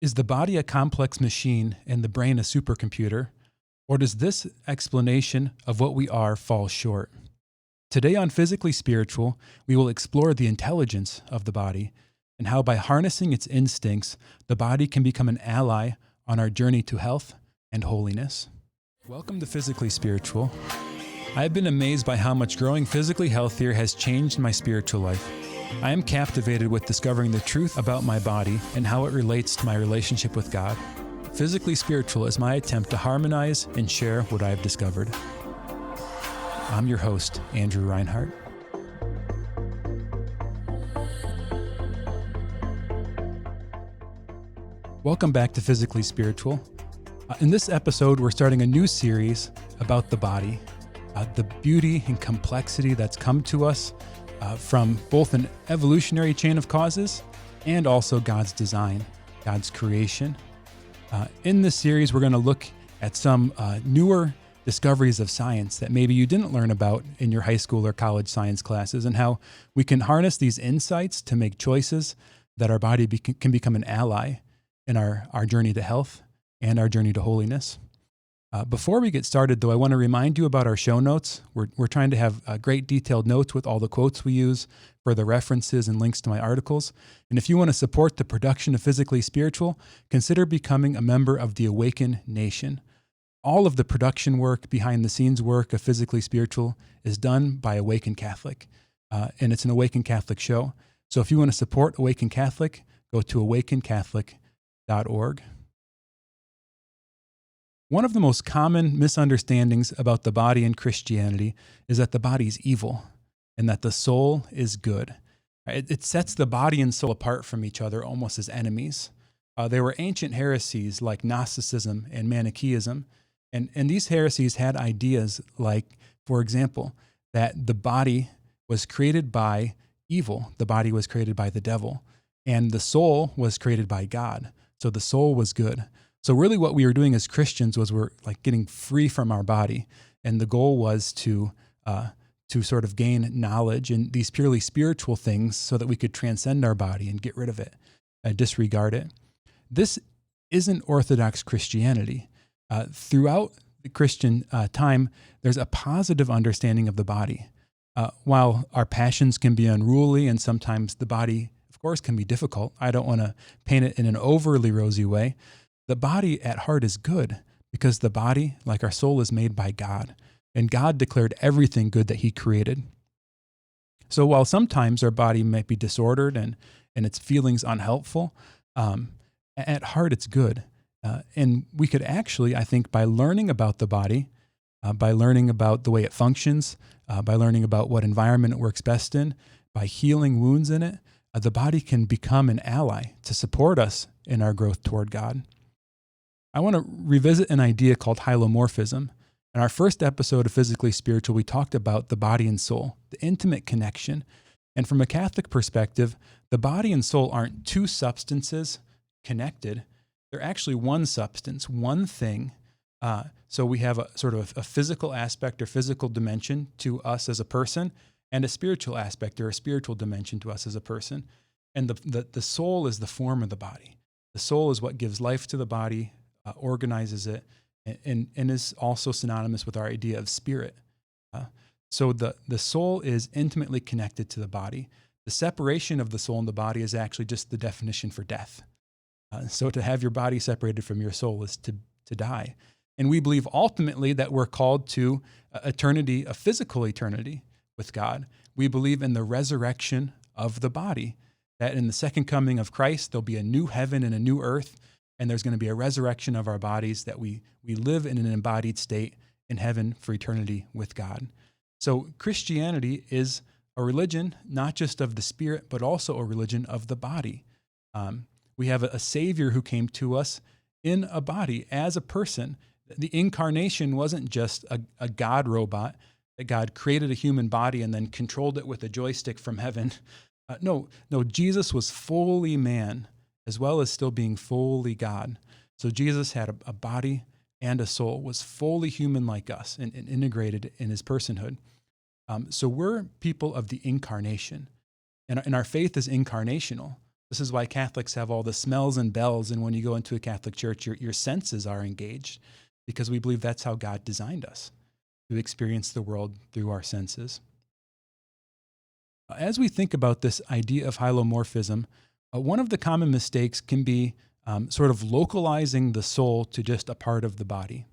Is the body a complex machine and the brain a supercomputer? Or does this explanation of what we are fall short? Today on Physically Spiritual, we will explore the intelligence of the body and how by harnessing its instincts, the body can become an ally on our journey to health and holiness. Welcome to Physically Spiritual. I have been amazed by how much growing physically healthier has changed my spiritual life. I am captivated with discovering the truth about my body and how it relates to my relationship with God. Physically Spiritual is my attempt to harmonize and share what I have discovered. I'm your host, Andrew Reinhart. Welcome back to Physically Spiritual. In this episode, we're starting a new series about the body, the beauty and complexity that's come to us from both an evolutionary chain of causes and also God's design, God's creation. In this series, we're going to look at some newer discoveries of science that maybe you didn't learn about in your high school or college science classes, and how we can harness these insights to make choices that our body can become an ally in our journey to health and our journey to holiness. Before we get started, though, I want to remind you about our show notes. We're trying to have great detailed notes with all the quotes we use for the references and links to my articles. And if you want to support the production of Physically Spiritual, consider becoming a member of the AWAKEN Nation. All of the production work, behind the scenes work of Physically Spiritual is done by AWAKEN Catholic. And it's an AWAKEN Catholic show. So if you want to support AWAKEN Catholic, go to awakencatholic.org. One of the most common misunderstandings about the body in Christianity is that the body is evil and that the soul is good. It sets the body and soul apart from each other almost as enemies. There were ancient heresies like Gnosticism and Manichaeism, and these heresies had ideas like, for example, that the body was created by evil, the body was created by the devil, and the soul was created by God, so the soul was good. So really what we were doing as Christians was we're like getting free from our body. And the goal was to sort of gain knowledge in these purely spiritual things so that we could transcend our body and get rid of it, disregard it. This isn't Orthodox Christianity. Throughout the Christian time, there's a positive understanding of the body. While our passions can be unruly and sometimes the body, of course, can be difficult, I don't want to paint it in an overly rosy way. The body at heart is good because the body, like our soul, is made by God, and God declared everything good that He created. So while sometimes our body might be disordered and its feelings unhelpful, at heart it's good. And we could actually, I think, by learning about the body, by learning about the way it functions, by learning about what environment it works best in, by healing wounds in it, the body can become an ally to support us in our growth toward God. I want to revisit an idea called Halomorphism. In our first episode of Physically Spiritual, we talked about the body and soul, the intimate connection. And from a Catholic perspective, the body and soul aren't two substances connected. They're actually one substance, one thing. So we have a sort of a physical aspect or physical dimension to us as a person, and a spiritual aspect or a spiritual dimension to us as a person. And the soul is the form of the body. The soul is what gives life to the body, organizes it, and is also synonymous with our idea of spirit. So the soul is intimately connected to the body. The separation of the soul and the body is actually just the definition for death. So to have your body separated from your soul is to die. And we believe ultimately that we're called to eternity, a physical eternity with God. We believe in the resurrection of the body, that in the second coming of Christ, there'll be a new heaven and a new earth, and there's going to be a resurrection of our bodies, that we live in an embodied state in heaven for eternity with God. So Christianity is a religion, not just of the spirit, but also a religion of the body. We have a Savior who came to us in a body as a person. The incarnation wasn't just a God robot, that God created a human body and then controlled it with a joystick from heaven. No, Jesus was fully man, as well as still being fully God. So Jesus had a body and a soul, was fully human like us and integrated in his personhood. So we're people of the incarnation, and our faith is incarnational. This is why Catholics have all the smells and bells, and when you go into a Catholic church, your senses are engaged, because we believe that's how God designed us, to experience the world through our senses. As we think about this idea of halomorphism, one of the common mistakes can be sort of localizing the soul to just a part of the body.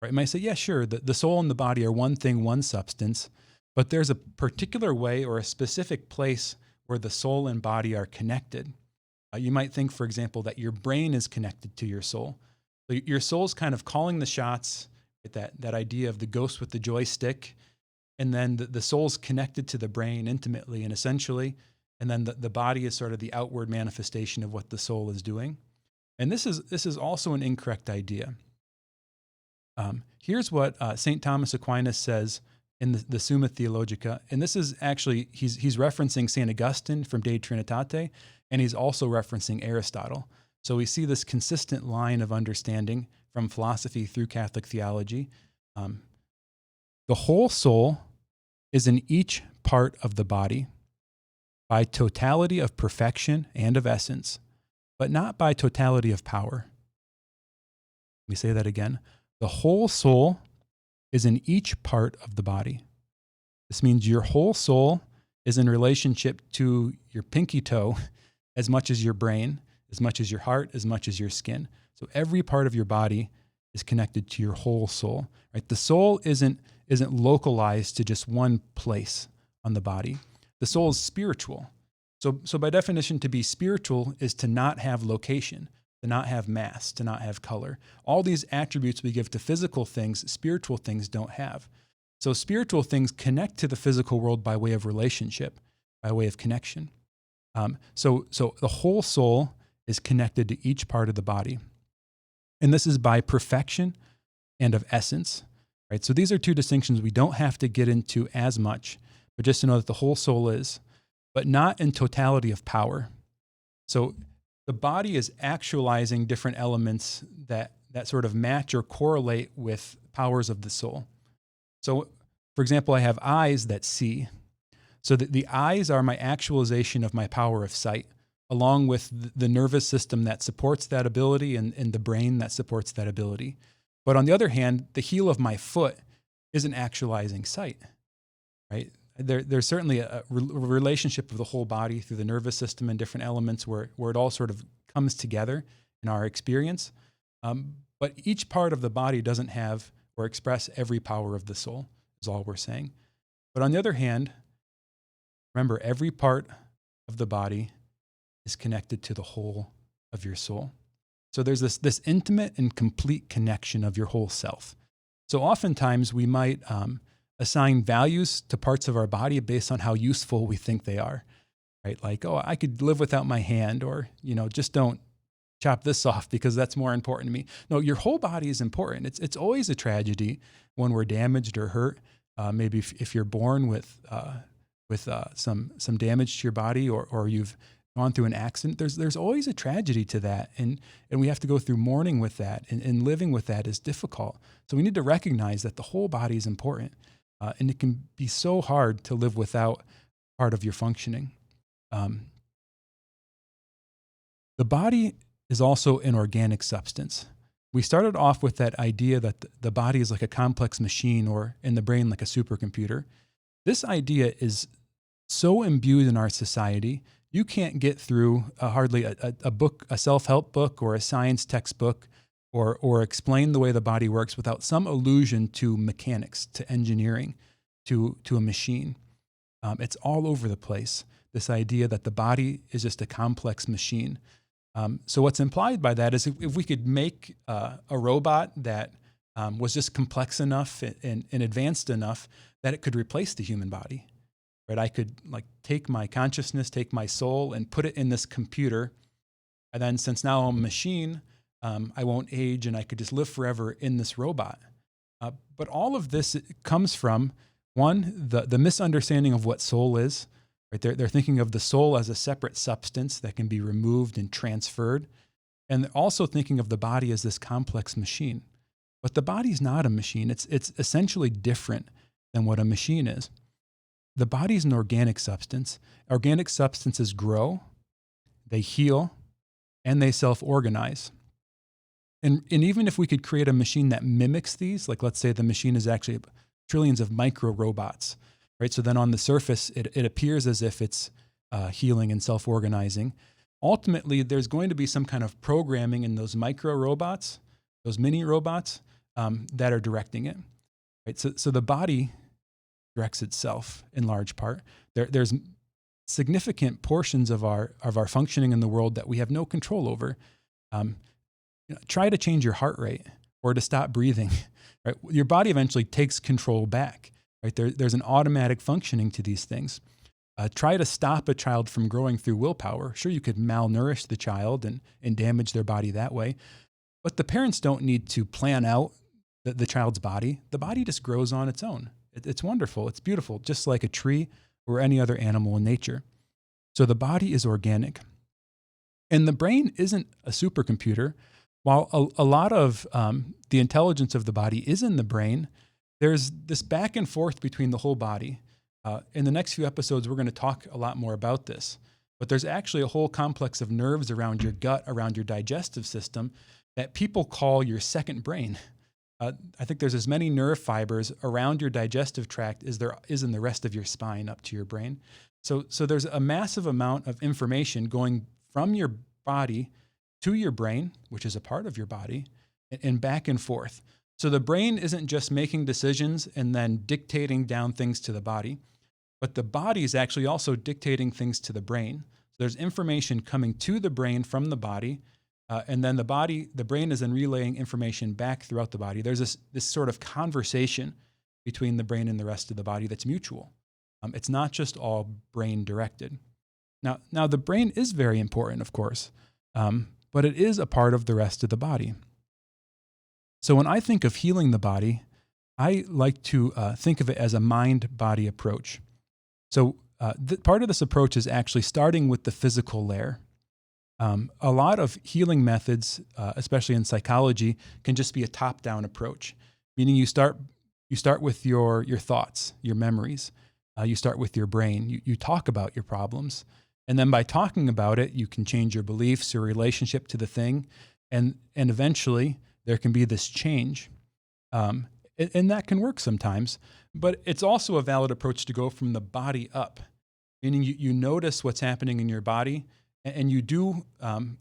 Right? You might say, yeah, sure, the soul and the body are one thing, one substance, but there's a particular way or a specific place where the soul and body are connected. You might think, for example, that your brain is connected to your soul. So your soul's kind of calling the shots, that idea of the ghost with the joystick, and then the soul's connected to the brain intimately and essentially, and then the body is sort of the outward manifestation of what the soul is doing. And this is also an incorrect idea. Here's what St. Thomas Aquinas says in the Summa Theologica, and this is actually, he's referencing St. Augustine from De Trinitate, and he's also referencing Aristotle. So we see this consistent line of understanding from philosophy through Catholic theology. The whole soul is in each part of the body by totality of perfection and of essence, but not by totality of power. Let me say that again. The whole soul is in each part of the body. This means your whole soul is in relationship to your pinky toe as much as your brain, as much as your heart, as much as your skin. So every part of your body is connected to your whole soul. Right? The soul isn't localized to just one place on the body. The soul is spiritual. So by definition, to be spiritual is to not have location, to not have mass, to not have color. All these attributes we give to physical things, spiritual things don't have. So spiritual things connect to the physical world by way of relationship, by way of connection. So the whole soul is connected to each part of the body. And this is by perfection and of essence. Right? So these are two distinctions we don't have to get into as much, but just to know that the whole soul is, but not in totality of power. So the body is actualizing different elements that sort of match or correlate with powers of the soul. So, for example, I have eyes that see. So the eyes are my actualization of my power of sight, along with the nervous system that supports that ability and the brain that supports that ability. But on the other hand, the heel of my foot isn't actualizing sight, right? There's certainly a relationship of the whole body through the nervous system and different elements where it all sort of comes together in our experience. But each part of the body doesn't have or express every power of the soul, is all we're saying. But on the other hand, remember, every part of the body is connected to the whole of your soul. So there's this intimate and complete connection of your whole self. So oftentimes we might assign values to parts of our body based on how useful we think they are, right? Like, oh, I could live without my hand, or, just don't chop this off because that's more important to me. No, your whole body is important. It's always a tragedy when we're damaged or hurt. Maybe if you're born with some damage to your body, or you've gone through an accident, there's always a tragedy to that. And we have to go through mourning with that, and living with that is difficult. So we need to recognize that the whole body is important. And it can be so hard to live without part of your functioning. The body is also an organic substance. We started off with that idea that the body is like a complex machine, or in the brain like a supercomputer. This idea is so imbued in our society, you can't get through hardly a book, a self-help book or a science textbook, or explain the way the body works without some allusion to mechanics, to engineering, to a machine. It's all over the place, this idea that the body is just a complex machine. So what's implied by that is if we could make a robot that was just complex enough and advanced enough that it could replace the human body, right? I could take my consciousness, take my soul, and put it in this computer. And then since now I'm a machine, I won't age, and I could just live forever in this robot. But all of this comes from, one, the misunderstanding of what soul is. Right? They're thinking of the soul as a separate substance that can be removed and transferred. And they're also thinking of the body as this complex machine. But the body's not a machine. It's essentially different than what a machine is. The body is an organic substance. Organic substances grow, they heal, and they self-organize. And even if we could create a machine that mimics these, like let's say the machine is actually trillions of micro robots, right? So then on the surface, it appears as if it's healing and self-organizing. Ultimately, there's going to be some kind of programming in those micro robots, those mini robots that are directing it, right? So the body directs itself in large part. There's significant portions of our functioning in the world that we have no control over. Try to change your heart rate or to stop breathing. Right? Your body eventually takes control back. Right? There's an automatic functioning to these things. Try to stop a child from growing through willpower. Sure, you could malnourish the child and damage their body that way, but the parents don't need to plan out the child's body. The body just grows on its own. It's wonderful. It's beautiful, just like a tree or any other animal in nature. So the body is organic. And the brain isn't a supercomputer. While a lot of the intelligence of the body is in the brain, there's this back and forth between the whole body. In the next few episodes, we're going to talk a lot more about this. But there's actually a whole complex of nerves around your gut, around your digestive system, that people call your second brain. I think there's as many nerve fibers around your digestive tract as there is in the rest of your spine up to your brain. So there's a massive amount of information going from your body to your brain, which is a part of your body, and back and forth. So the brain isn't just making decisions and then dictating down things to the body, but the body is actually also dictating things to the brain. So there's information coming to the brain from the body, and then the brain is then relaying information back throughout the body. There's this sort of conversation between the brain and the rest of the body that's mutual. It's not just all brain directed. Now the brain is very important, of course, but it is a part of the rest of the body. So when I think of healing the body, I like to think of it as a mind-body approach. So part of this approach is actually starting with the physical layer. A lot of healing methods, especially in psychology, can just be a top-down approach, meaning you start with your thoughts, your memories. You start with your brain. You talk about your problems. And then by talking about it, you can change your beliefs, your relationship to the thing, and eventually there can be this change. And that can work sometimes, but it's also a valid approach to go from the body up, meaning you notice what's happening in your body and you do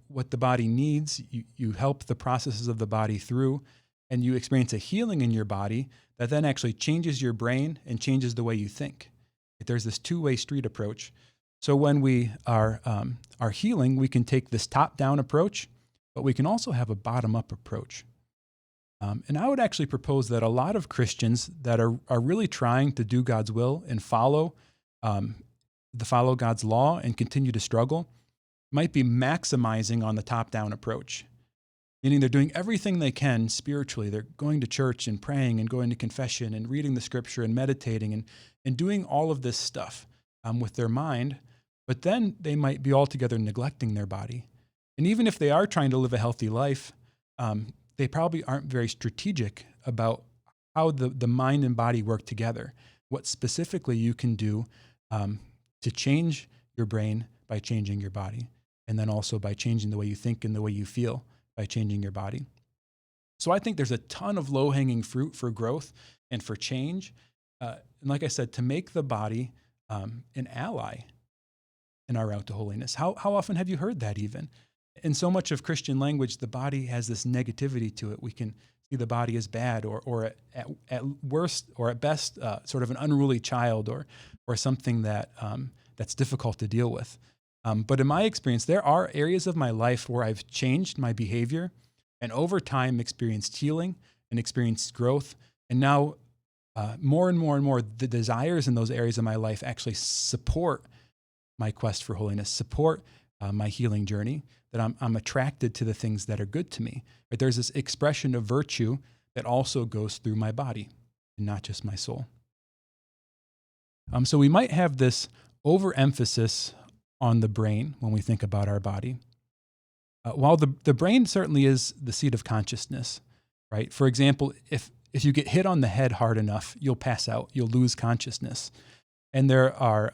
what the body needs. You help the processes of the body through, and you experience a healing in your body that then actually changes your brain and changes the way you think. There's this two-way street approach. So when we are healing, we can take this top-down approach, but we can also have a bottom-up approach. And I would actually propose that a lot of Christians that are really trying to do God's will and follow God's law and continue to struggle might be maximizing on the top-down approach, meaning they're doing everything they can spiritually. They're going to church and praying and going to confession and reading the scripture and meditating and doing all of this stuff with their mind, but then they might be altogether neglecting their body. And even if they are trying to live a healthy life, they probably aren't very strategic about how the mind and body work together, what specifically you can do to change your brain by changing your body, and then also by changing the way you think and the way you feel by changing your body. So I think there's a ton of low-hanging fruit for growth and for change. And like I said, to make the body an ally in our route to holiness. How often have you heard that even? In so much of Christian language, the body has this negativity to it. We can see the body as bad or at worst or at best sort of an unruly child or something that's difficult to deal with. But in my experience, there are areas of my life where I've changed my behavior and over time experienced healing and experienced growth. And now more and more and more, the desires in those areas of my life actually support my quest for holiness, support my healing journey, that I'm attracted to the things that are good to me. Right? There's this expression of virtue that also goes through my body and not just my soul. So we might have this overemphasis on the brain when we think about our body. While the brain certainly is the seat of consciousness, right? For example, if you get hit on the head hard enough, you'll pass out, you'll lose consciousness. And there are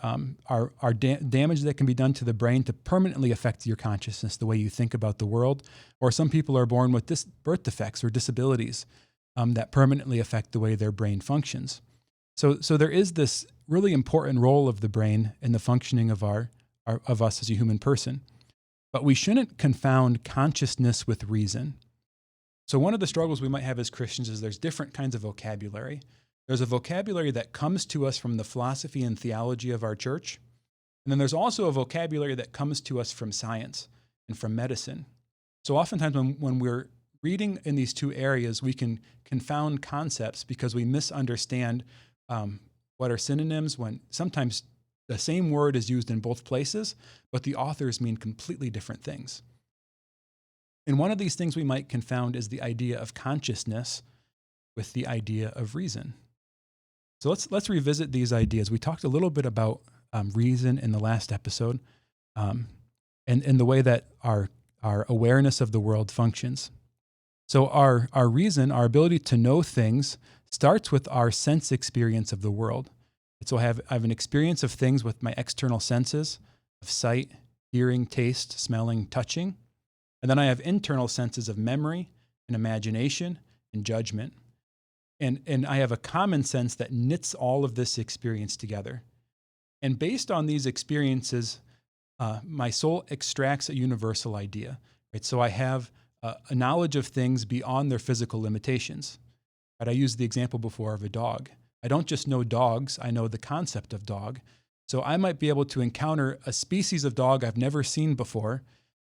damage that can be done to the brain to permanently affect your consciousness, the way you think about the world. Or some people are born with birth defects or disabilities that permanently affect the way their brain functions. So there is this really important role of the brain in the functioning of of us as a human person. But we shouldn't confound consciousness with reason. So one of the struggles we might have as Christians is there's different kinds of vocabulary. There's a vocabulary that comes to us from the philosophy and theology of our church. And then there's also a vocabulary that comes to us from science and from medicine. So oftentimes when we're reading in these two areas, we can confound concepts because we misunderstand what are synonyms, when sometimes the same word is used in both places, but the authors mean completely different things. And one of these things we might confound is the idea of consciousness with the idea of reason. So let's revisit these ideas. We talked a little bit about reason in the last episode, and the way that our awareness of the world functions. So our reason, our ability to know things, starts with our sense experience of the world. So I have an experience of things with my external senses of sight, hearing, taste, smelling, touching. And then I have internal senses of memory and imagination and judgment. And I have a common sense that knits all of this experience together. And based on these experiences, my soul extracts a universal idea. Right? So I have a knowledge of things beyond their physical limitations. Right? I used the example before of a dog. I don't just know dogs, I know the concept of dog. So I might be able to encounter a species of dog I've never seen before,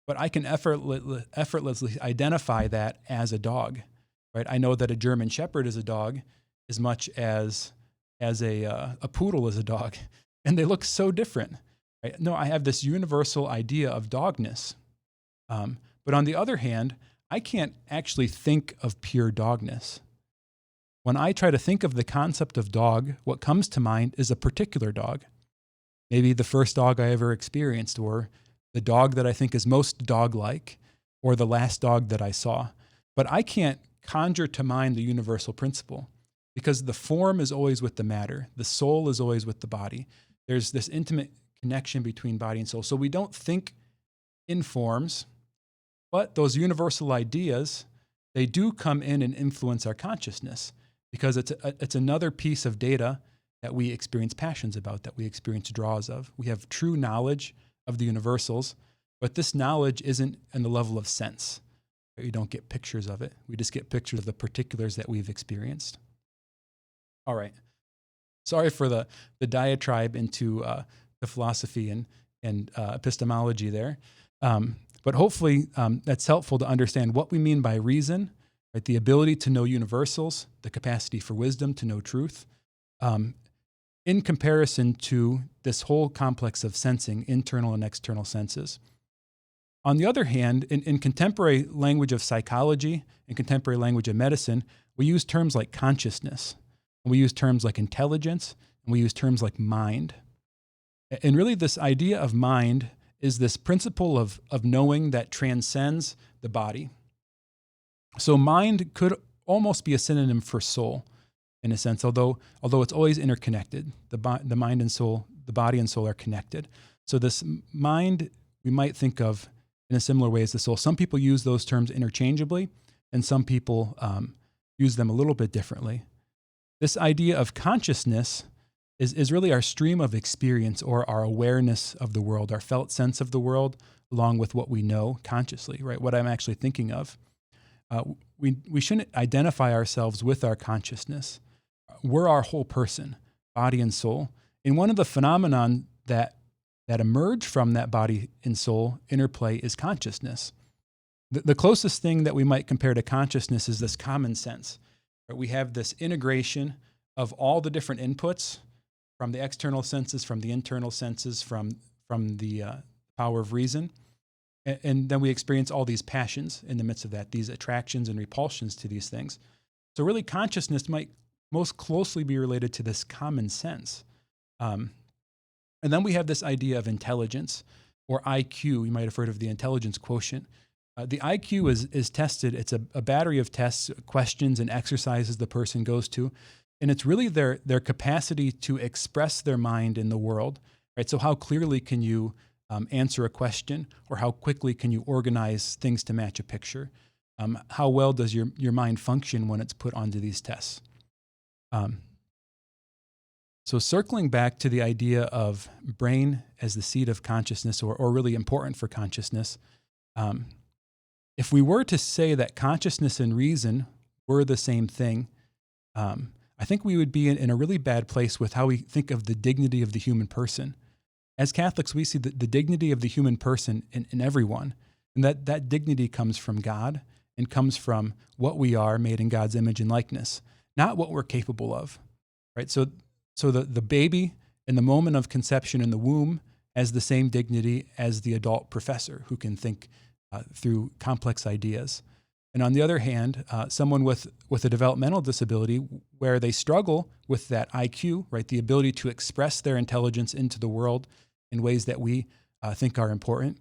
but I can effortlessly identify that as a dog. Right? I know that a German Shepherd is a dog as much as a poodle is a dog, and they look so different. Right? No, I have this universal idea of dogness. But on the other hand, I can't actually think of pure dogness. When I try to think of the concept of dog, what comes to mind is a particular dog. Maybe the first dog I ever experienced, or the dog that I think is most dog-like, or the last dog that I saw. But I can't conjure to mind the universal principle, because the form is always with the matter. The soul is always with the body. There's this intimate connection between body and soul. So we don't think in forms, but those universal ideas, they do come in and influence our consciousness, because it's another piece of data that we experience passions about, that we experience draws of. We have true knowledge of the universals, but this knowledge isn't in the level of sense. You don't get pictures of it. We just get pictures of the particulars that we've experienced. All right. Sorry for the diatribe into the philosophy and epistemology there. But hopefully that's helpful to understand what we mean by reason, right? The ability to know universals, the capacity for wisdom to know truth, in comparison to this whole complex of sensing, internal and external senses. On the other hand, in contemporary language of psychology and contemporary language of medicine, we use terms like consciousness, and we use terms like intelligence, and we use terms like mind. And really this idea of mind is this principle of knowing that transcends the body. So mind could almost be a synonym for soul in a sense, although it's always interconnected. The mind and soul, the body and soul are connected. So this mind we might think of in a similar way as the soul. Some people use those terms interchangeably, and some people use them a little bit differently. This idea of consciousness is really our stream of experience, or our awareness of the world, our felt sense of the world, along with what we know consciously, right? What I'm actually thinking of. We shouldn't identify ourselves with our consciousness. We're our whole person, body and soul. And one of the phenomenon that emerge from that body and soul interplay is consciousness. The closest thing that we might compare to consciousness is this common sense. Right? We have this integration of all the different inputs from the external senses, from the internal senses, from the power of reason. And then we experience all these passions in the midst of that, these attractions and repulsions to these things. So really consciousness might most closely be related to this common sense. And then we have this idea of intelligence, or IQ. You might have heard of the intelligence quotient. The IQ is tested. It's a battery of tests, questions, and exercises the person goes to. And it's really their capacity to express their mind in the world, right? So how clearly can you answer a question, or how quickly can you organize things to match a picture? How well does your mind function when it's put onto these tests? So circling back to the idea of brain as the seat of consciousness, or really important for consciousness, if we were to say that consciousness and reason were the same thing, I think we would be in a really bad place with how we think of the dignity of the human person. As Catholics, we see the dignity of the human person in everyone, and that dignity comes from God and comes from what we are, made in God's image and likeness, not what we're capable of, right? So the baby in the moment of conception in the womb has the same dignity as the adult professor who can think through complex ideas. And on the other hand, someone with a developmental disability where they struggle with that IQ, right, the ability to express their intelligence into the world in ways that we think are important,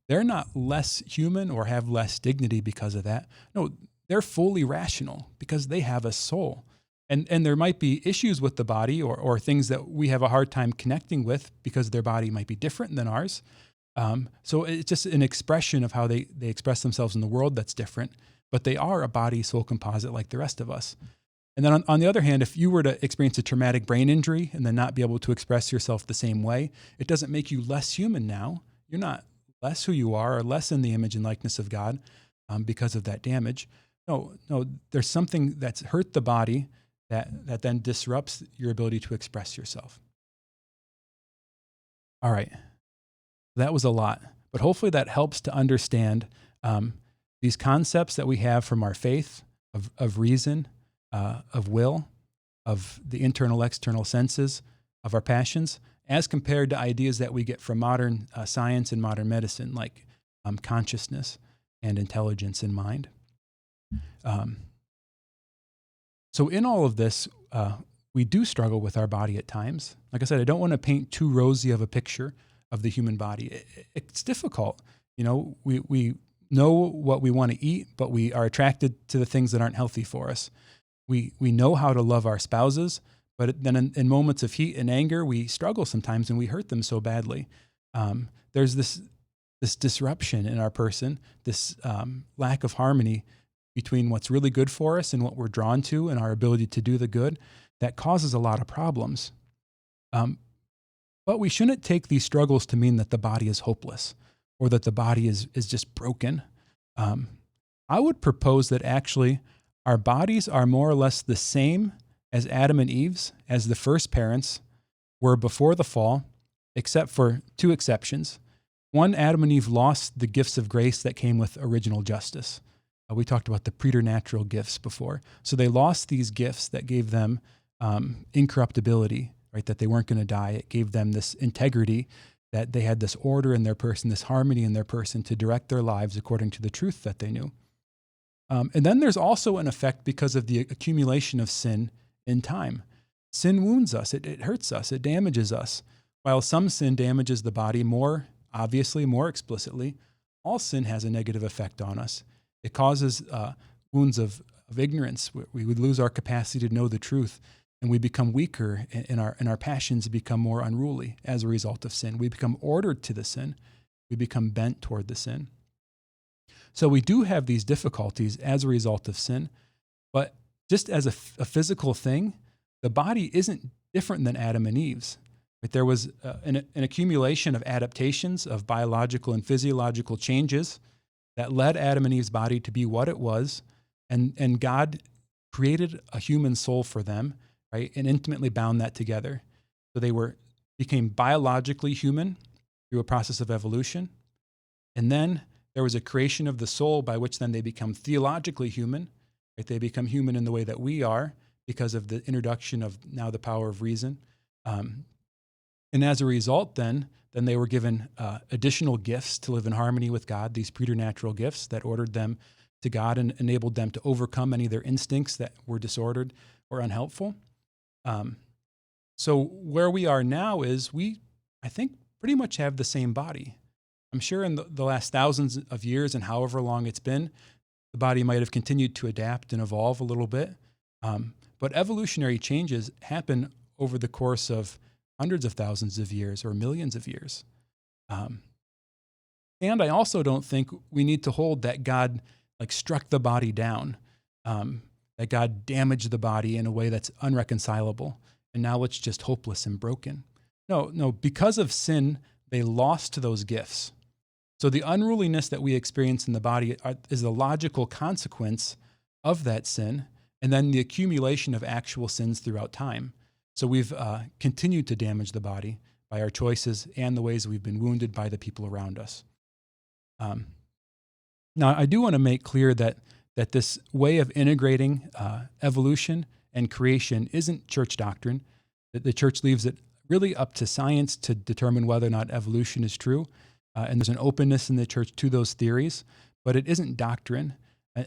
they're not less human or have less dignity because of that. No, they're fully rational because they have a soul. And there might be issues with the body or things that we have a hard time connecting with because their body might be different than ours. So it's just an expression of how they express themselves in the world that's different, but they are a body-soul composite like the rest of us. And then on the other hand, if you were to experience a traumatic brain injury and then not be able to express yourself the same way, it doesn't make you less human now. You're not less who you are or less in the image and likeness of God because of that damage. No, there's something that's hurt the body that then disrupts your ability to express yourself. All right. That was a lot, but hopefully that helps to understand these concepts that we have from our faith, of reason, of will, of the internal, external senses, of our passions, as compared to ideas that we get from modern science and modern medicine, like consciousness and intelligence and mind. So in all of this, we do struggle with our body at times. Like I said, I don't want to paint too rosy of a picture of the human body. It's difficult. You know, we know what we want to eat, but we are attracted to the things that aren't healthy for us. We know how to love our spouses, but then in moments of heat and anger, we struggle sometimes and we hurt them so badly. There's this disruption in our person, this lack of harmony between what's really good for us and what we're drawn to and our ability to do the good that causes a lot of problems. But we shouldn't take these struggles to mean that the body is hopeless or that the body is just broken. I would propose that actually our bodies are more or less the same as Adam and Eve's, as the first parents were before the fall, except for two exceptions. One, Adam and Eve lost the gifts of grace that came with original justice. We talked about the preternatural gifts before. So they lost these gifts that gave them incorruptibility, right? That they weren't going to die. It gave them this integrity, that they had this order in their person, this harmony in their person to direct their lives according to the truth that they knew. And then there's also an effect because of the accumulation of sin in time. Sin wounds us. It hurts us. It damages us. While some sin damages the body more obviously, more explicitly, all sin has a negative effect on us. It causes wounds of ignorance. We would lose our capacity to know the truth, and we become weaker, and our passions become more unruly as a result of sin. We become ordered to the sin. We become bent toward the sin. So we do have these difficulties as a result of sin, but just as a physical thing, the body isn't different than Adam and Eve's. Right? There was an accumulation of adaptations, of biological and physiological changes that led Adam and Eve's body to be what it was, and God created a human soul for them, right, and intimately bound that together. So they became biologically human through a process of evolution, and then there was a creation of the soul by which then they become theologically human. Right? They become human in the way that we are because of the introduction of now the power of reason. And as a result, then they were given additional gifts to live in harmony with God, these preternatural gifts that ordered them to God and enabled them to overcome any of their instincts that were disordered or unhelpful. So where we are now is I think, pretty much have the same body. I'm sure in the last thousands of years and however long it's been, the body might have continued to adapt and evolve a little bit. But But evolutionary changes happen over the course of hundreds of thousands of years or millions of years. And I also don't think we need to hold that God struck the body down, that God damaged the body in a way that's unreconcilable, and now it's just hopeless and broken. No, because of sin, they lost those gifts. So the unruliness that we experience in the body is a logical consequence of that sin, and then the accumulation of actual sins throughout time. So we've continued to damage the body by our choices and the ways we've been wounded by the people around us. Now, I do want to make clear that this way of integrating evolution and creation isn't church doctrine. That the church leaves it really up to science to determine whether or not evolution is true. And there's an openness in the church to those theories, but it isn't doctrine.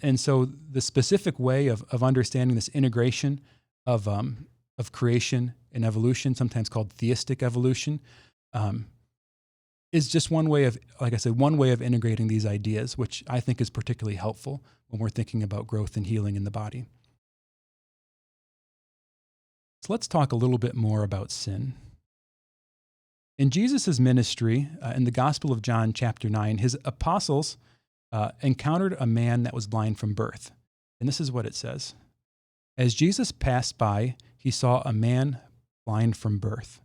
And so the specific way of understanding this integration of creation and evolution, sometimes called theistic evolution, is just one way of, like I said, one way of integrating these ideas, which I think is particularly helpful when we're thinking about growth and healing in the body. So let's talk a little bit more about sin. In Jesus' ministry, in the Gospel of John, chapter 9, his apostles encountered a man that was blind from birth. And this is what it says. As Jesus passed by, he saw a man blind from birth.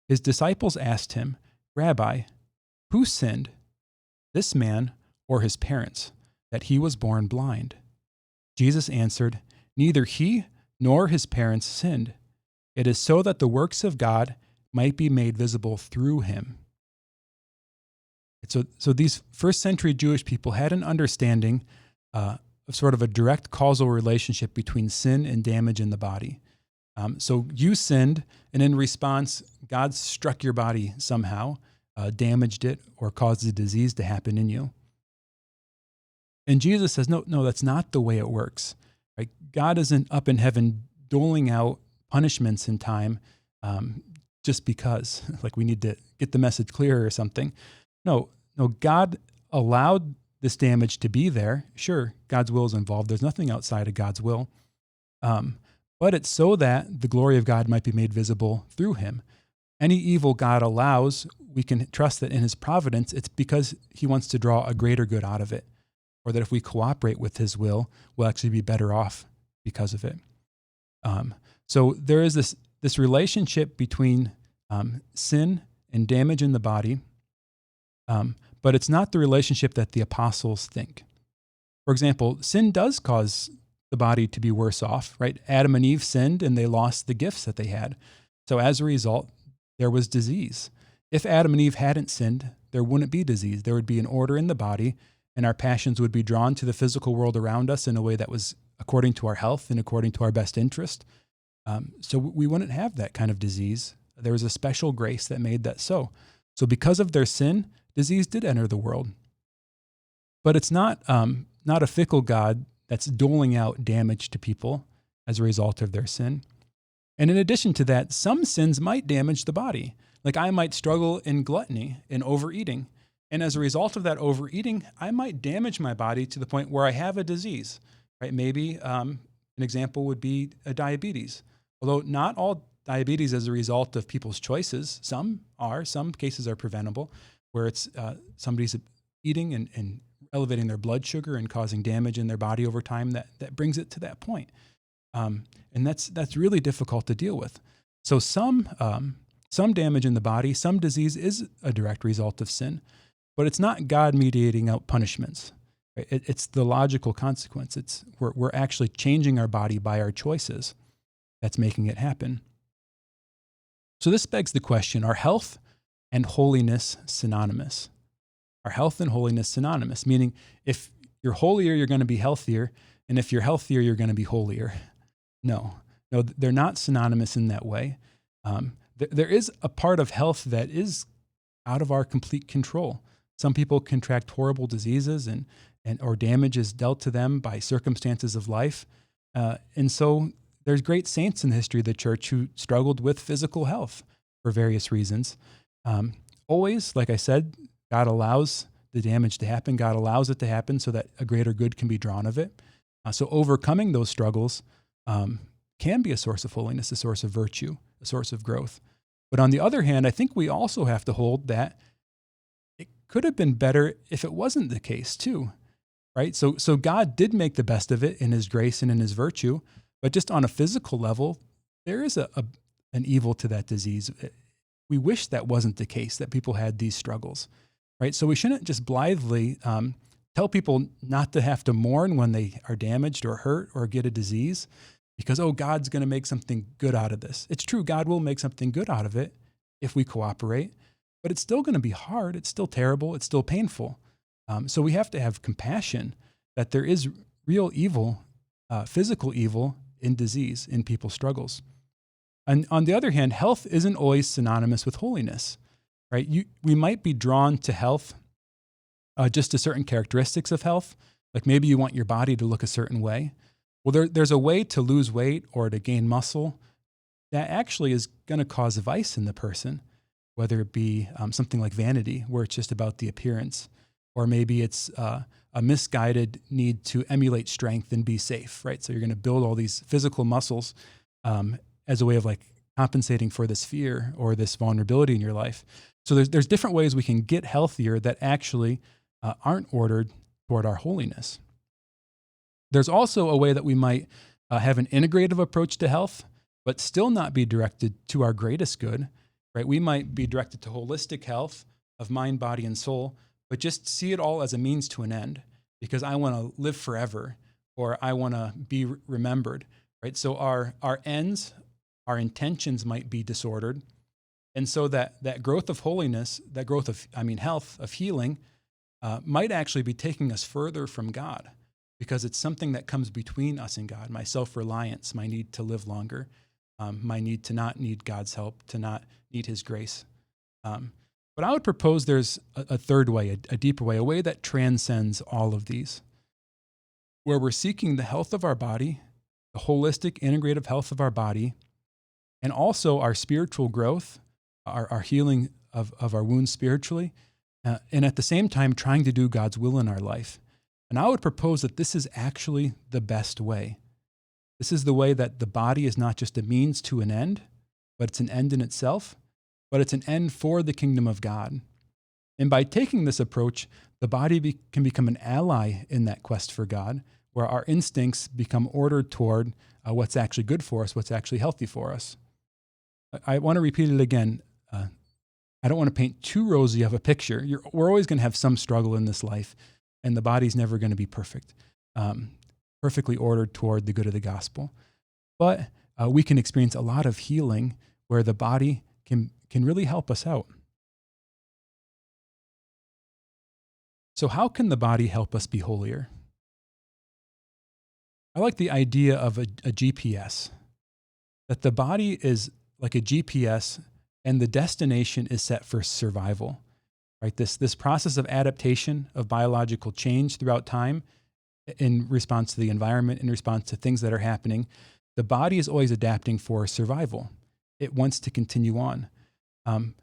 His disciples asked him, Rabbi, who sinned, this man or his parents, that he was born blind? Jesus answered, neither he nor his parents sinned. It is so that the works of God might be made visible through him. So these first century Jewish people had an understanding of sort of a direct causal relationship between sin and damage in the body. So you sinned, and in response, God struck your body somehow, damaged it, or caused a disease to happen in you. And Jesus says, no, that's not the way it works. Right? God isn't up in heaven doling out punishments in time just because, like we need to get the message clearer or something. No, God allowed this damage to be there. Sure, God's will is involved. There's nothing outside of God's will. But it's so that the glory of God might be made visible through him. Any evil God allows, we can trust that in his providence, it's because he wants to draw a greater good out of it, or that if we cooperate with his will, we'll actually be better off because of it. So there is this relationship between sin and damage in the body, but it's not the relationship that the apostles think. For example, sin does cause the body to be worse off, right? Adam and Eve sinned and they lost the gifts that they had. So as a result, there was disease. If Adam and Eve hadn't sinned, there wouldn't be disease. There would be an order in the body, and our passions would be drawn to the physical world around us in a way that was according to our health and according to our best interest. So we wouldn't have that kind of disease. There was a special grace that made that so. So because of their sin, disease did enter the world. But it's not a fickle God that's doling out damage to people as a result of their sin. And in addition to that, some sins might damage the body. Like I might struggle in gluttony and overeating. And as a result of that overeating, I might damage my body to the point where I have a disease, right? Maybe an example would be a diabetes. Although not all diabetes is a result of people's choices. Some cases are preventable, where it's somebody's eating and elevating their blood sugar and causing damage in their body over time that brings it to that point. And that's really difficult to deal with. So some damage in the body, some disease is a direct result of sin, but it's not God mediating out punishments. Right? It's the logical consequence. We're actually changing our body by our choices that's making it happen. So this begs the question, are health and holiness synonymous? Are health and holiness synonymous? Meaning, if you're holier, you're going to be healthier, and if you're healthier, you're going to be holier. No, they're not synonymous in that way. There is a part of health that is out of our complete control. Some people contract horrible diseases or damage is dealt to them by circumstances of life. And so there's great saints in the history of the church who struggled with physical health for various reasons. Always, like I said, God allows the damage to happen. God allows it to happen so that a greater good can be drawn of it. So overcoming those struggles can be a source of holiness, a source of virtue, a source of growth. But on the other hand, I think we also have to hold that it could have been better if it wasn't the case too, right? So God did make the best of it in his grace and in his virtue, but just on a physical level, there is an evil to that disease. We wish that wasn't the case, that people had these struggles, right? So we shouldn't just blithely tell people not to have to mourn when they are damaged or hurt or get a disease because, oh, God's going to make something good out of this. It's true, God will make something good out of it if we cooperate, but it's still going to be hard. It's still terrible. It's still painful. So we have to have compassion that there is real evil, physical evil in disease, in people's struggles. And on the other hand, health isn't always synonymous with holiness, right? We might be drawn to health just to certain characteristics of health. Like maybe you want your body to look a certain way. Well, there's a way to lose weight or to gain muscle that actually is going to cause vice in the person, whether it be something like vanity, where it's just about the appearance, or maybe it's a misguided need to emulate strength and be safe, right? So you're going to build all these physical muscles as a way of like compensating for this fear or this vulnerability in your life. So there's different ways we can get healthier that actually aren't ordered toward our holiness. There's also a way that we might have an integrative approach to health, but still not be directed to our greatest good, right? We might be directed to holistic health of mind, body, and soul, but just see it all as a means to an end because I want to live forever or I want to be remembered, right? So our ends, our intentions might be disordered. And so that growth of holiness, that growth of, health, of healing, might actually be taking us further from God because it's something that comes between us and God, my self-reliance, my need to live longer, my need to not need God's help, to not need his grace. But I would propose there's a third way, a deeper way, a way that transcends all of these, where we're seeking the health of our body, the holistic, integrative health of our body, and also our spiritual growth, our healing of our wounds spiritually, and at the same time trying to do God's will in our life. And I would propose that this is actually the best way. This is the way that the body is not just a means to an end, but it's an end in itself, but it's an end for the kingdom of God. And by taking this approach, the body can become an ally in that quest for God, where our instincts become ordered toward what's actually good for us, what's actually healthy for us. I want to repeat it again. I don't want to paint too rosy of a picture. We're always going to have some struggle in this life, and the body's never going to be perfect, perfectly ordered toward the good of the gospel. But we can experience a lot of healing where the body can really help us out. So how can the body help us be holier? I like the idea of a GPS, that the body is like a GPS and the destination is set for survival, right? This process of adaptation, of biological change throughout time in response to the environment, in response to things that are happening, the body is always adapting for survival. It wants to continue on. And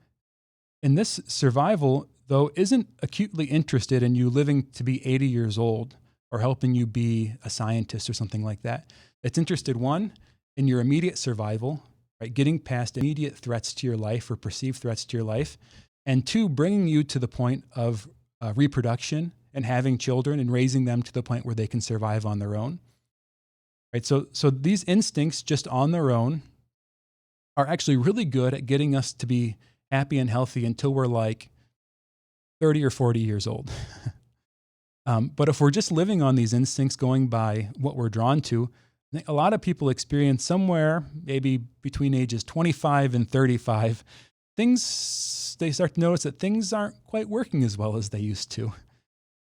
this survival, though, isn't acutely interested in you living to be 80 years old or helping you be a scientist or something like that. It's interested, one, in your immediate survival, right? Getting past immediate threats to your life or perceived threats to your life. And two, bringing you to the point of reproduction and having children and raising them to the point where they can survive on their own, right? So these instincts just on their own are actually really good at getting us to be happy and healthy until we're like 30 or 40 years old. But if we're just living on these instincts, going by what we're drawn to, I think a lot of people experience somewhere maybe between ages 25 and 35, they start to notice that things aren't quite working as well as they used to,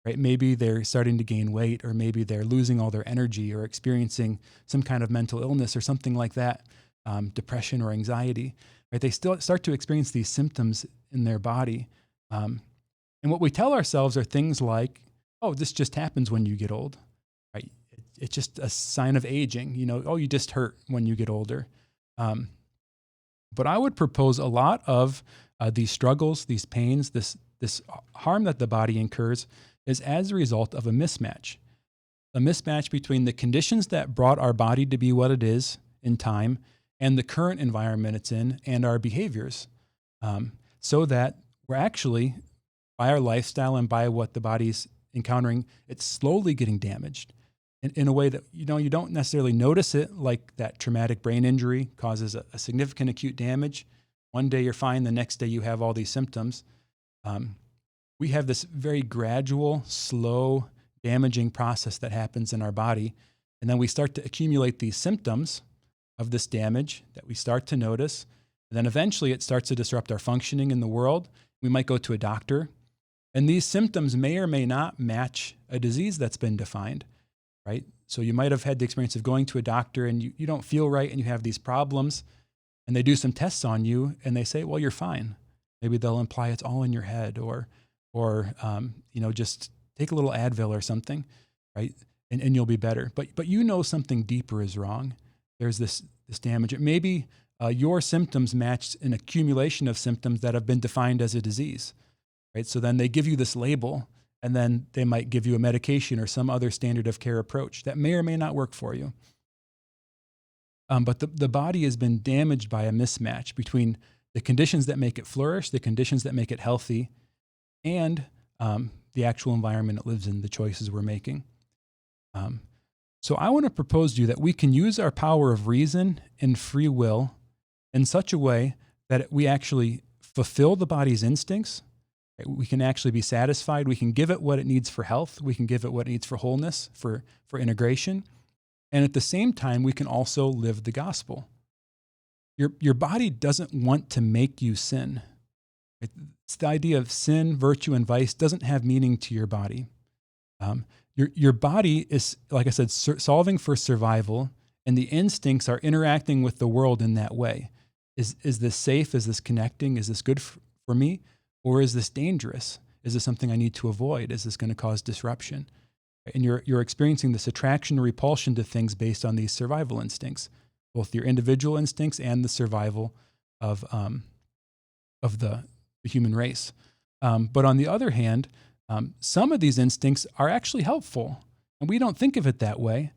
right? Maybe they're starting to gain weight, or maybe they're losing all their energy or experiencing some kind of mental illness or something like that, depression or anxiety, right? They still start to experience these symptoms in their body. And what we tell ourselves are things like, oh, this just happens when you get old, right? It's just a sign of aging, oh, you just hurt when you get older. But I would propose a lot of these struggles, these pains, this harm that the body incurs is as a result of a mismatch between the conditions that brought our body to be what it is in time and the current environment it's in and our behaviors, so that we're actually, by our lifestyle and by what the body's encountering, it's slowly getting damaged in a way that, you don't necessarily notice it, like that traumatic brain injury causes a significant acute damage. One day you're fine, the next day you have all these symptoms. We have this very gradual, slow, damaging process that happens in our body. And then we start to accumulate these symptoms of this damage that we start to notice. And then eventually it starts to disrupt our functioning in the world. We might go to a doctor. And these symptoms may or may not match a disease that's been defined, right? So you might have had the experience of going to a doctor and you don't feel right and you have these problems, and they do some tests on you and they say, well, you're fine. Maybe they'll imply it's all in your head, or just take a little Advil or something, right? And you'll be better. But something deeper is wrong. There's this damage. Maybe your symptoms match an accumulation of symptoms that have been defined as a disease, right? So then they give you this label, and then they might give you a medication or some other standard of care approach that may or may not work for you. But the body has been damaged by a mismatch between the conditions that make it flourish, the conditions that make it healthy, and the actual environment it lives in, the choices we're making. So I want to propose to you that we can use our power of reason and free will in such a way that we actually fulfill the body's instincts. Right? We can actually be satisfied. We can give it what it needs for health. We can give it what it needs for wholeness, for integration. And at the same time, we can also live the gospel. Your body doesn't want to make you sin. It's the idea of sin, virtue, and vice doesn't have meaning to your body. Your body is, like I said, solving for survival, and the instincts are interacting with the world in that way. Is this safe? Is this connecting? Is this good for me? Or is this dangerous? Is this something I need to avoid? Is this going to cause disruption? And you're experiencing this attraction or repulsion to things based on these survival instincts, both your individual instincts and the survival of the human race. But on the other hand, some of these instincts are actually helpful, and we don't think of it that way.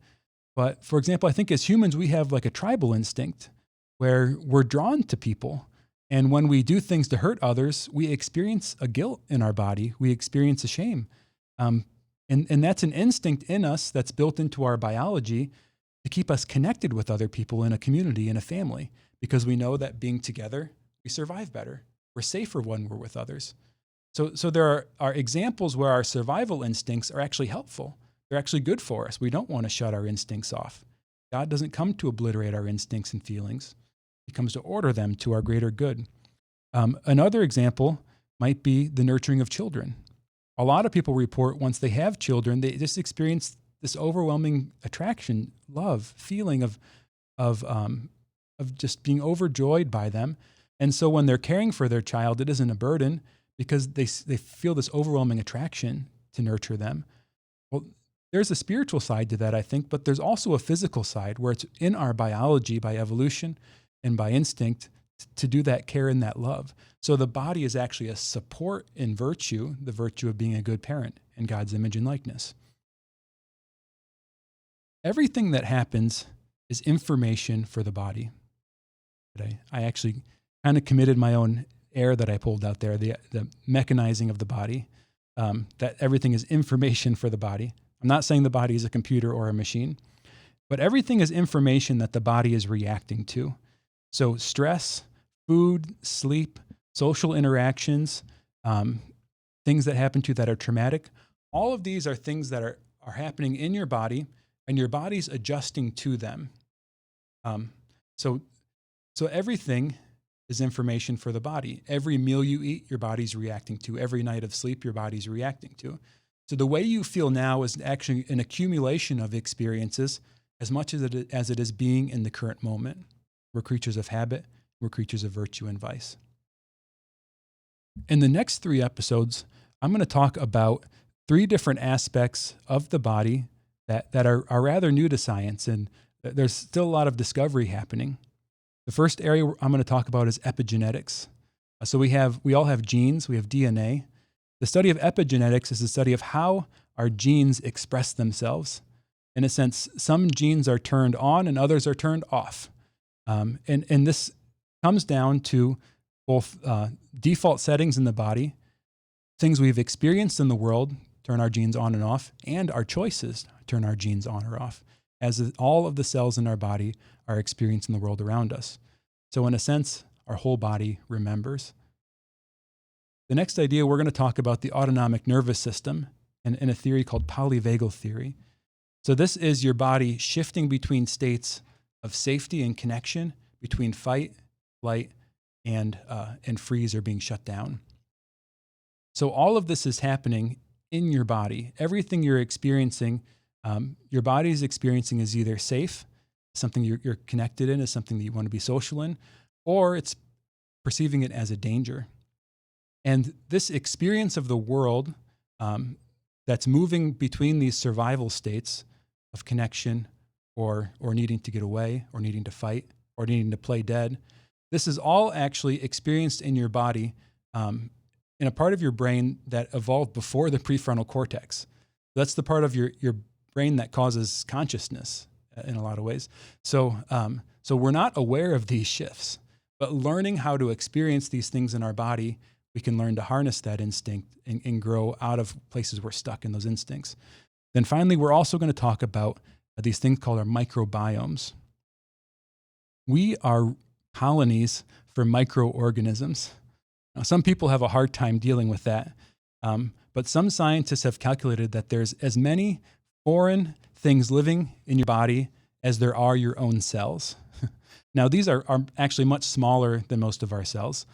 But for example, I think as humans, we have like a tribal instinct where we're drawn to people. And when we do things to hurt others, we experience a guilt in our body. We experience a shame. And that's an instinct in us that's built into our biology to keep us connected with other people in a community, in a family, because we know that being together, we survive better. We're safer when we're with others. So there are examples where our survival instincts are actually helpful. They're actually good for us. We don't want to shut our instincts off. God doesn't come to obliterate our instincts and feelings. He comes to order them to our greater good. Another example might be the nurturing of children. A lot of people report once they have children, they just experience this overwhelming attraction, love, feeling of just being overjoyed by them. And so when they're caring for their child, it isn't a burden because they feel this overwhelming attraction to nurture them. Well, there's a spiritual side to that, I think, but there's also a physical side where it's in our biology by evolution and by instinct to do that care and that love. So the body is actually a support in virtue, the virtue of being a good parent in God's image and likeness. Everything that happens is information for the body. I actually kind of committed my own error that I pulled out there, the mechanizing of the body, that everything is information for the body. I'm not saying the body is a computer or a machine, but everything is information that the body is reacting to. So stress, food, sleep, social interactions, things that happen to you that are traumatic, all of these are things that are happening in your body, and your body's adjusting to them. So everything is information for the body. Every meal you eat, your body's reacting to. Every night of sleep, your body's reacting to. So the way you feel now is actually an accumulation of experiences as much as it is being in the current moment. We're creatures of habit. We're creatures of virtue and vice. In the next 3 episodes, I'm going to talk about 3 different aspects of the body that are rather new to science, and there's still a lot of discovery happening. The first area I'm going to talk about is epigenetics. So we all have genes, we have DNA. The study of epigenetics is the study of how our genes express themselves. In a sense, some genes are turned on and others are turned off. And this comes down to both default settings in the body, things we've experienced in the world turn our genes on and off, and our choices turn our genes on or off, as all of the cells in our body are experiencing the world around us. So in a sense, our whole body remembers. The next idea, we're going to talk about the autonomic nervous system and a theory called polyvagal theory. So this is your body shifting between states of safety and connection, between fight, flight, and freeze or being shut down. So all of this is happening in your body. Everything you're experiencing, your body is experiencing is either safe, something you're connected in, is something that you want to be social in, or it's perceiving it as a danger. And this experience of the world that's moving between these survival states of connection or needing to get away or needing to fight or needing to play dead, this is all actually experienced in your body in a part of your brain that evolved before the prefrontal cortex. That's the part of your brain that causes consciousness in a lot of ways. So we're not aware of these shifts, but learning how to experience these things in our body, we can learn to harness that instinct and grow out of places we're stuck in those instincts. Then finally, we're also going to talk about these things called our microbiomes. We are colonies for microorganisms. Now, some people have a hard time dealing with that, but some scientists have calculated that there's as many foreign things living in your body as there are your own cells. Now, these are actually much smaller than most of our cells,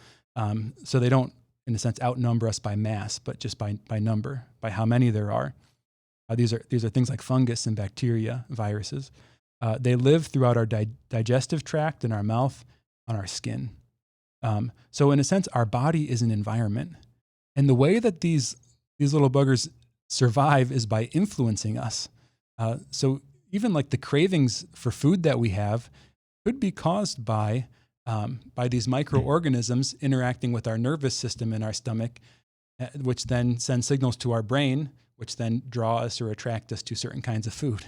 so they don't, in a sense, outnumber us by mass, but just by number, by how many there are. These are things like fungus and bacteria, viruses. They live throughout our digestive tract, in our mouth, on our skin. So in a sense, our body is an environment. And the way that these little buggers survive is by influencing us. So even like the cravings for food that we have could be caused by these microorganisms interacting with our nervous system in our stomach, which then send signals to our brain, which then draw us or attract us to certain kinds of food.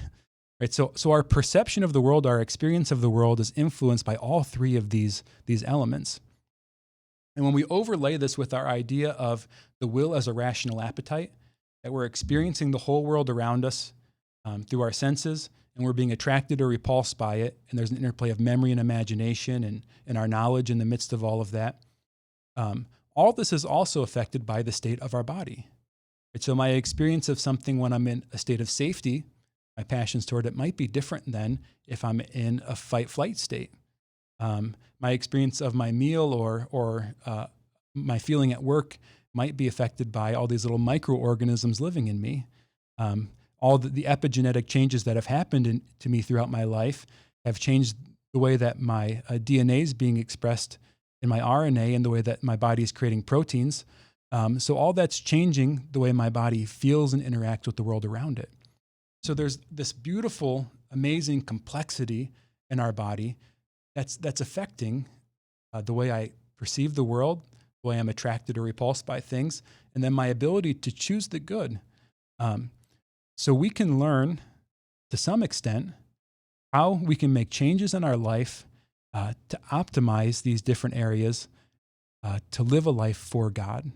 Right? So our perception of the world, our experience of the world is influenced by all three of these elements. And when we overlay this with our idea of the will as a rational appetite, that we're experiencing the whole world around us through our senses, and we're being attracted or repulsed by it, and there's an interplay of memory and imagination and our knowledge in the midst of all of that, all this is also affected by the state of our body. Right? So my experience of something when I'm in a state of safety, my passions toward it might be different than if I'm in a fight-flight state. My experience of my meal or my feeling at work might be affected by all these little microorganisms living in me. All the epigenetic changes that have happened to me throughout my life have changed the way that my DNA is being expressed in my RNA and the way that my body is creating proteins. So all that's changing the way my body feels and interacts with the world around it. So there's this beautiful, amazing complexity in our body that's affecting the way I perceive the world, the way I'm attracted or repulsed by things, and then my ability to choose the good. So we can learn, to some extent, how we can make changes in our life to optimize these different areas to live a life for God.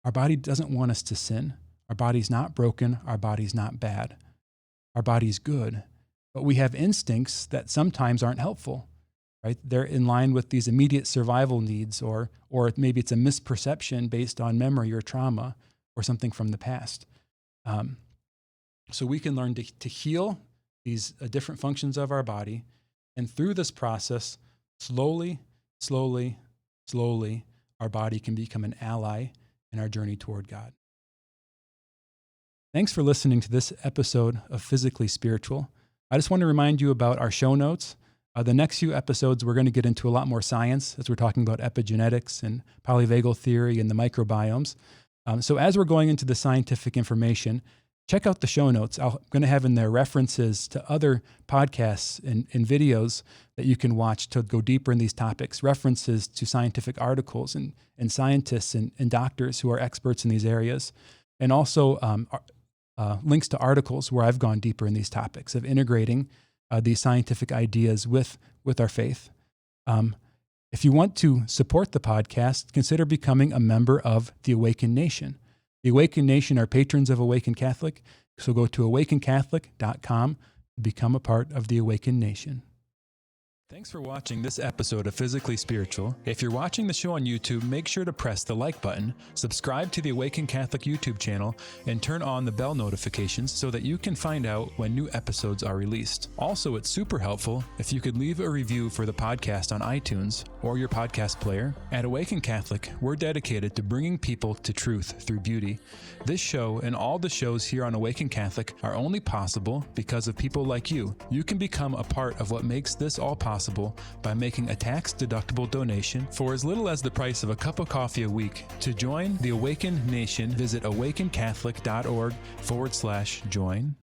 Our body doesn't want us to sin. Our body's not broken. Our body's not bad. Our body's good. But we have instincts that sometimes aren't helpful, right? They're in line with these immediate survival needs, or maybe it's a misperception based on memory or trauma or something from the past. So we can learn to heal these different functions of our body. And through this process, slowly, our body can become an ally in our journey toward God. Thanks for listening to this episode of Physically Spiritual. I just want to remind you about our show notes. The next few episodes, we're going to get into a lot more science as we're talking about epigenetics and polyvagal theory and the microbiomes. So as we're going into the scientific information, check out the show notes. I'm going to have in there references to other podcasts and videos that you can watch to go deeper in these topics, references to scientific articles and scientists and doctors who are experts in these areas, and also links to articles where I've gone deeper in these topics of integrating these scientific ideas with our faith. If you want to support the podcast, consider becoming a member of the AWAKEN Nation. The AWAKEN Nation are patrons of AWAKEN Catholic, so go to awakencatholic.com to become a part of the AWAKEN Nation. Thanks for watching this episode of Physically Spiritual. If you're watching the show on YouTube, make sure to press the like button, subscribe to the AWAKEN Catholic YouTube channel, and turn on the bell notifications so that you can find out when new episodes are released. Also, it's super helpful if you could leave a review for the podcast on iTunes or your podcast player. At AWAKEN Catholic, we're dedicated to bringing people to truth through beauty. This show and all the shows here on AWAKEN Catholic are only possible because of people like you. You can become a part of what makes this all possible by making a tax-deductible donation for as little as the price of a cup of coffee a week. To join the AWAKEN Nation, visit awakencatholic.org/join.